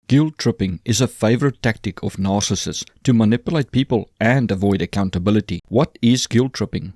Guilt tripping is a favorite tactic of narcissists to manipulate people and avoid accountability. What is guilt tripping?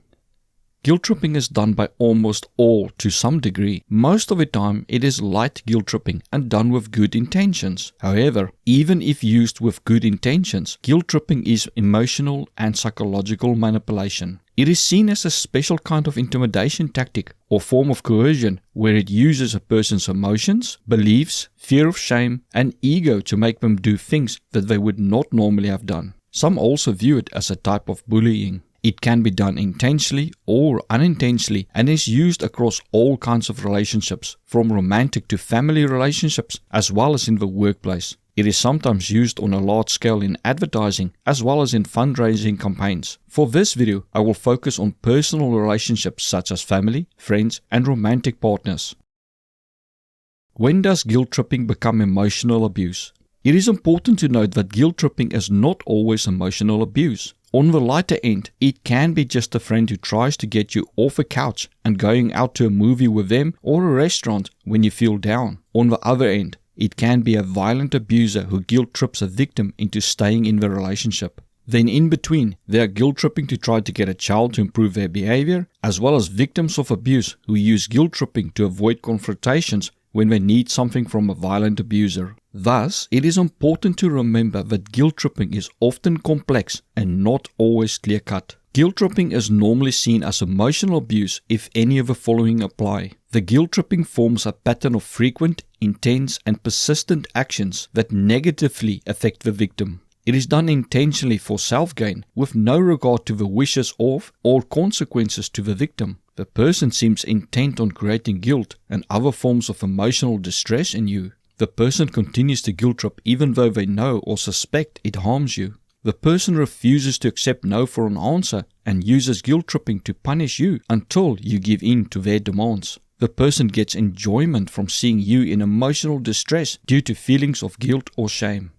Guilt tripping is done by almost all to some degree. Most of the time it is light guilt tripping and done with good intentions. However, even if used with good intentions, guilt tripping is emotional and psychological manipulation. It is seen as a special kind of intimidation tactic or form of coercion where it uses a person's emotions, beliefs, fear of shame, and ego to make them do things that they would not normally have done. Some also view it as a type of bullying. It can be done intentionally or unintentionally and is used across all kinds of relationships, from romantic to family relationships, as well as in the workplace. It is sometimes used on a large scale in advertising as well as in fundraising campaigns. For this video, I will focus on personal relationships such as family, friends, and romantic partners. When does guilt tripping become emotional abuse? It is important to note that guilt tripping is not always emotional abuse. On the lighter end, it can be just a friend who tries to get you off a couch and going out to a movie with them or a restaurant when you feel down. On the other end, it can be a violent abuser who guilt trips a victim into staying in the relationship. Then in between, they are guilt tripping to try to get a child to improve their behavior, as well as victims of abuse who use guilt tripping to avoid confrontations when they need something from a violent abuser. Thus, it is important to remember that guilt tripping is often complex and not always clear-cut. Guilt tripping is normally seen as emotional abuse if any of the following apply. The guilt tripping forms a pattern of frequent, intense, and persistent actions that negatively affect the victim. It is done intentionally for self-gain, with no regard to the wishes of or consequences to the victim. The person seems intent on creating guilt and other forms of emotional distress in you. The person continues to guilt trip even though they know or suspect it harms you. The person refuses to accept no for an answer and uses guilt tripping to punish you until you give in to their demands. The person gets enjoyment from seeing you in emotional distress due to feelings of guilt or shame.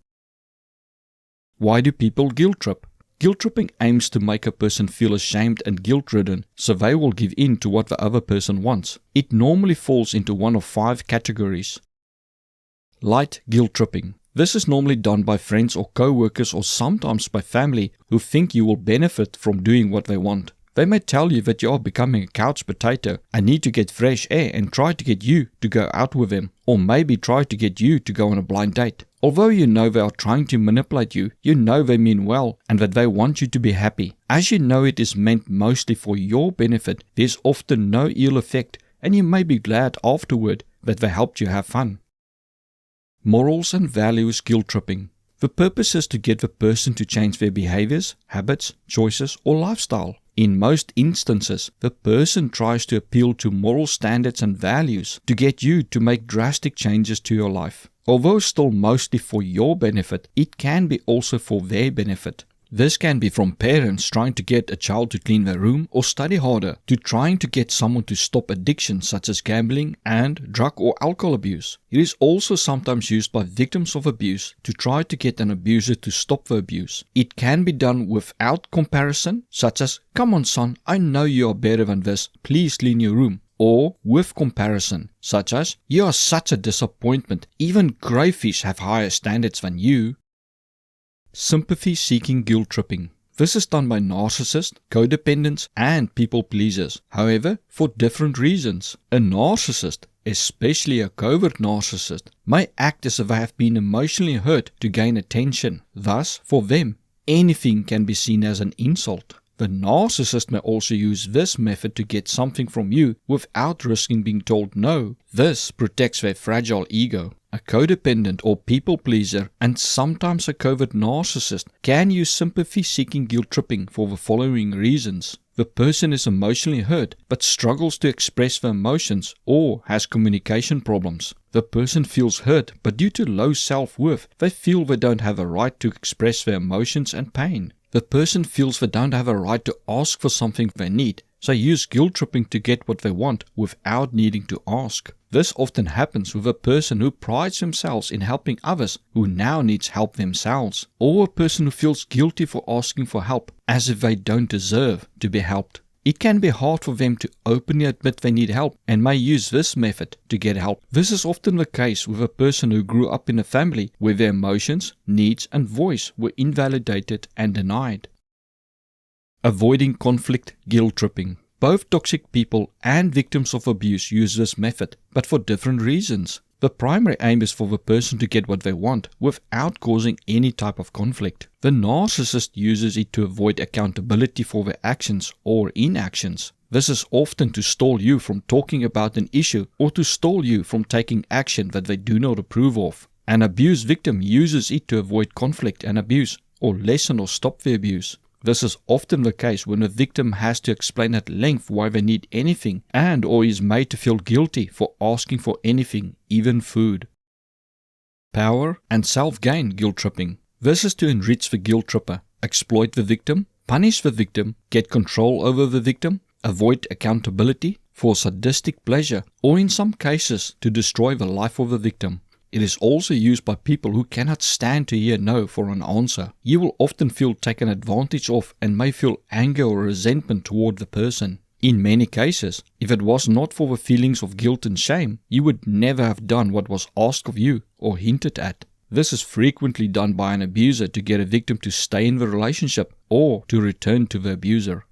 Why do people guilt trip? Guilt tripping aims to make a person feel ashamed and guilt-ridden so they will give in to what the other person wants. It normally falls into one of 5 categories. Light guilt tripping. This is normally done by friends or co-workers or sometimes by family who think you will benefit from doing what they want. They may tell you that you are becoming a couch potato and need to get fresh air and try to get you to go out with them, or maybe try to get you to go on a blind date. Although you know they are trying to manipulate you, you know they mean well and that they want you to be happy. As you know it is meant mostly for your benefit, there's often no ill effect and you may be glad afterward that they helped you have fun. Morals and values guilt tripping. The purpose is to get the person to change their behaviors, habits, choices, or lifestyle. In most instances, the person tries to appeal to moral standards and values to get you to make drastic changes to your life. Although still mostly for your benefit, it can be also for their benefit. This can be from parents trying to get a child to clean their room or study harder, to trying to get someone to stop addiction such as gambling and drug or alcohol abuse. It is also sometimes used by victims of abuse to try to get an abuser to stop the abuse. It can be done without comparison, such as, "Come on son, I know you are better than this, please clean your room." Or with comparison, such as, "You are such a disappointment, even crayfish have higher standards than you." Sympathy-seeking guilt tripping. This is done by narcissists, codependents, and people pleasers. However, for different reasons. A narcissist, especially a covert narcissist, may act as if they have been emotionally hurt to gain attention. Thus, for them, anything can be seen as an insult. The narcissist may also use this method to get something from you without risking being told no. This protects their fragile ego. A codependent or people pleaser, and sometimes a covert narcissist, can use sympathy-seeking guilt tripping for the following reasons. The person is emotionally hurt but struggles to express their emotions or has communication problems. The person feels hurt but due to low self-worth, they feel they don't have a right to express their emotions and pain. The person feels they don't have a right to ask for something they need, so use guilt tripping to get what they want without needing to ask. This often happens with a person who prides themselves in helping others who now needs help themselves, or a person who feels guilty for asking for help as if they don't deserve to be helped. It can be hard for them to openly admit they need help and may use this method to get help. This is often the case with a person who grew up in a family where their emotions, needs and voice were invalidated and denied. Avoiding conflict, guilt tripping. Both toxic people and victims of abuse use this method, but for different reasons. The primary aim is for the person to get what they want without causing any type of conflict. The narcissist uses it to avoid accountability for their actions or inactions. This is often to stall you from talking about an issue or to stall you from taking action that they do not approve of. An abuse victim uses it to avoid conflict and abuse or lessen or stop the abuse. This is often the case when a victim has to explain at length why they need anything and or is made to feel guilty for asking for anything, even food. Power and self-gain guilt tripping. This is to enrich the guilt tripper, exploit the victim, punish the victim, get control over the victim, avoid accountability for sadistic pleasure, or in some cases to destroy the life of the victim. It is also used by people who cannot stand to hear no for an answer. You will often feel taken advantage of and may feel anger or resentment toward the person. In many cases, if it was not for the feelings of guilt and shame, you would never have done what was asked of you or hinted at. This is frequently done by an abuser to get a victim to stay in the relationship or to return to the abuser.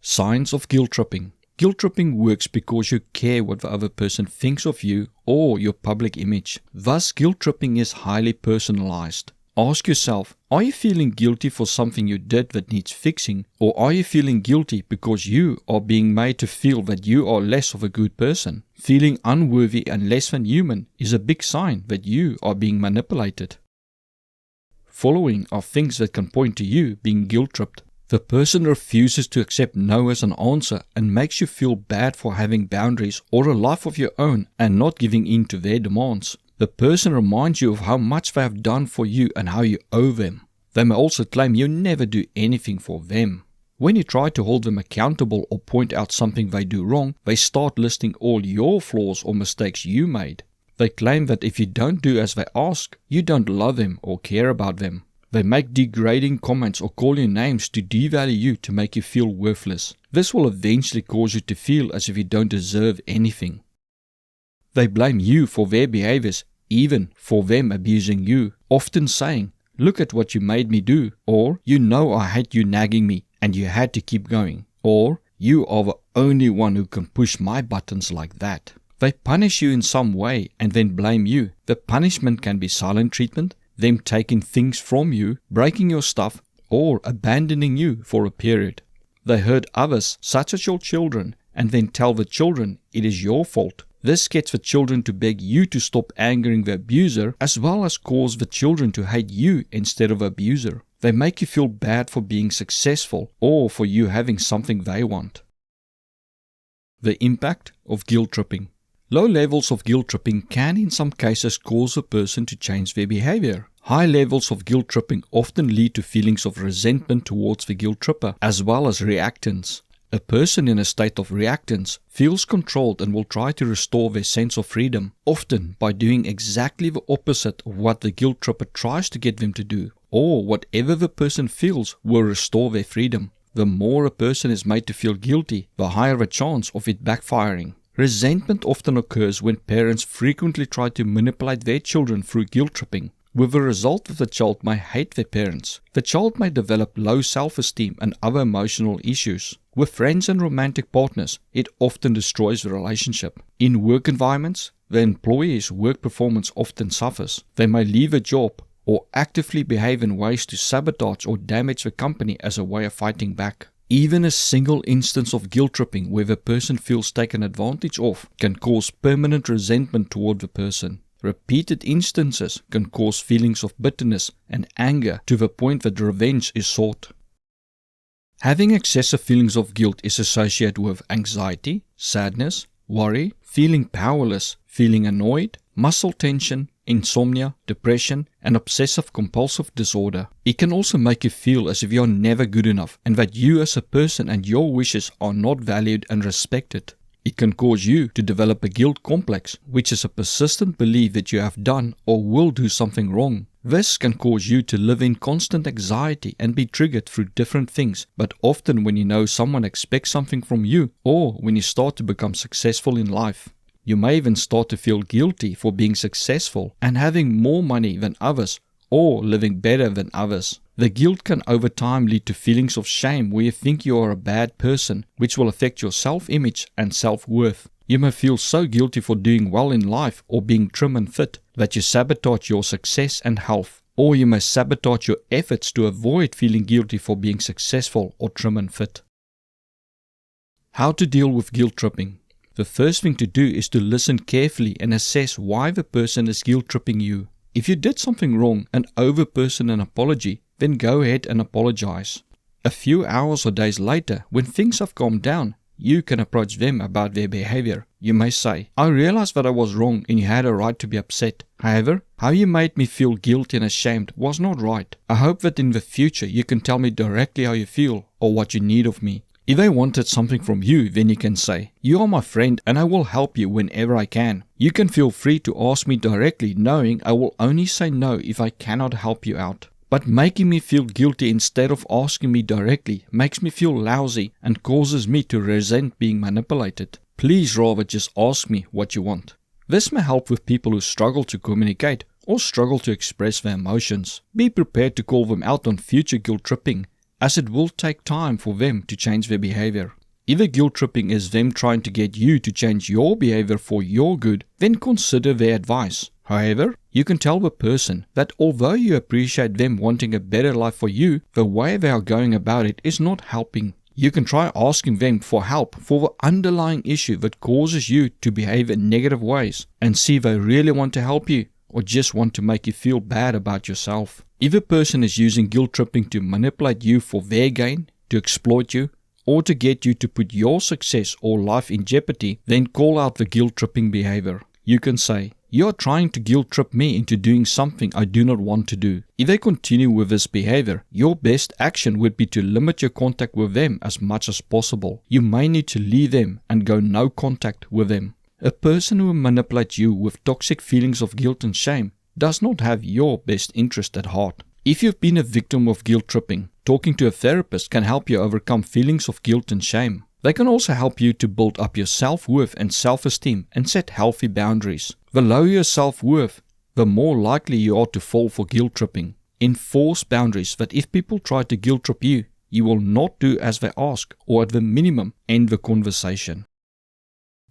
Signs of guilt tripping. Guilt tripping works because you care what the other person thinks of you or your public image. Thus, guilt tripping is highly personalized. Ask yourself, are you feeling guilty for something you did that needs fixing, or are you feeling guilty because you are being made to feel that you are less of a good person? Feeling unworthy and less than human is a big sign that you are being manipulated. Following are things that can point to you being guilt tripped. The person refuses to accept no as an answer and makes you feel bad for having boundaries or a life of your own and not giving in to their demands. The person reminds you of how much they have done for you and how you owe them. They may also claim you never do anything for them. When you try to hold them accountable or point out something they do wrong, they start listing all your flaws or mistakes you made. They claim that if you don't do as they ask, you don't love them or care about them. They make degrading comments or call you names to devalue you to make you feel worthless. This will eventually cause you to feel as if you don't deserve anything. They blame you for their behaviors, even for them abusing you, often saying, "Look at what you made me do," or "You know I hate you nagging me and you had to keep going," or "You are the only one who can push my buttons like that." They punish you in some way and then blame you. The punishment can be silent treatment, them taking things from you, breaking your stuff, or abandoning you for a period. They hurt others, such as your children, and then tell the children it is your fault. This gets the children to beg you to stop angering the abuser, as well as cause the children to hate you instead of the abuser. They make you feel bad for being successful or for you having something they want. The impact of guilt tripping. Low levels of guilt tripping can in some cases cause a person to change their behavior. High levels of guilt tripping often lead to feelings of resentment towards the guilt tripper, as well as reactance. A person in a state of reactance feels controlled and will try to restore their sense of freedom, often by doing exactly the opposite of what the guilt tripper tries to get them to do, or whatever the person feels will restore their freedom. The more a person is made to feel guilty, the higher the chance of it backfiring. Resentment often occurs when parents frequently try to manipulate their children through guilt tripping, with the result that the child may hate their parents. The child may develop low self-esteem and other emotional issues. With friends and romantic partners, it often destroys the relationship. In work environments, the employee's work performance often suffers. They may leave a job or actively behave in ways to sabotage or damage the company as a way of fighting back. Even a single instance of guilt tripping where the person feels taken advantage of can cause permanent resentment toward the person. Repeated instances can cause feelings of bitterness and anger to the point that revenge is sought. Having excessive feelings of guilt is associated with anxiety, sadness, worry, feeling powerless, feeling annoyed, muscle tension, insomnia, depression, and obsessive-compulsive disorder. It can also make you feel as if you are never good enough and that you as a person and your wishes are not valued and respected. It can cause you to develop a guilt complex, which is a persistent belief that you have done or will do something wrong. This can cause you to live in constant anxiety and be triggered through different things, but often when you know someone expects something from you or when you start to become successful in life. You may even start to feel guilty for being successful and having more money than others or living better than others. The guilt can over time lead to feelings of shame where you think you are a bad person, which will affect your self-image and self-worth. You may feel so guilty for doing well in life or being trim and fit that you sabotage your success and health. Or you may sabotage your efforts to avoid feeling guilty for being successful or trim and fit. How to deal with guilt tripping. The first thing to do is to listen carefully and assess why the person is guilt tripping you. If you did something wrong and owe the person an apology, then go ahead and apologize. A few hours or days later, when things have calmed down, you can approach them about their behavior. You may say, I realize that I was wrong and you had a right to be upset. However, how you made me feel guilty and ashamed was not right. I hope that in the future you can tell me directly how you feel or what you need of me. If they wanted something from you, then you can say, you are my friend and I will help you whenever I can. You can feel free to ask me directly, knowing I will only say no if I cannot help you out. But making me feel guilty instead of asking me directly makes me feel lousy and causes me to resent being manipulated. Please rather just ask me what you want. This may help with people who struggle to communicate or struggle to express their emotions. Be prepared to call them out on future guilt tripping, as it will take time for them to change their behavior. If the guilt tripping is them trying to get you to change your behavior for your good, then consider their advice. However, you can tell the person that although you appreciate them wanting a better life for you, the way they are going about it is not helping. You can try asking them for help for the underlying issue that causes you to behave in negative ways and see if they really want to help you or just want to make you feel bad about yourself. If a person is using guilt tripping to manipulate you for their gain, to exploit you, or to get you to put your success or life in jeopardy, then call out the guilt tripping behavior. You can say, you are trying to guilt trip me into doing something I do not want to do. If they continue with this behavior, your best action would be to limit your contact with them as much as possible. You may need to leave them and go no contact with them. A person who manipulates you with toxic feelings of guilt and shame does not have your best interest at heart. If you've been a victim of guilt tripping, talking to a therapist can help you overcome feelings of guilt and shame. They can also help you to build up your self-worth and self-esteem and set healthy boundaries. The lower your self-worth, the more likely you are to fall for guilt tripping. Enforce boundaries that if people try to guilt trip you, you will not do as they ask, or at the minimum, end the conversation.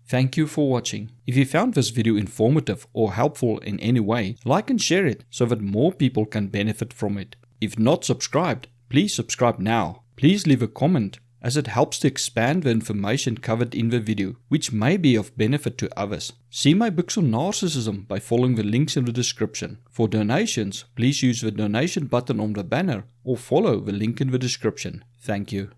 Thank you for watching. If you found this video informative or helpful in any way, like and share it so that more people can benefit from it. If not subscribed, please subscribe now. Please leave a comment, as it helps to expand the information covered in the video, which may be of benefit to others. See my books on narcissism by following the links in the description. For donations, please use the donation button on the banner or follow the link in the description. Thank you.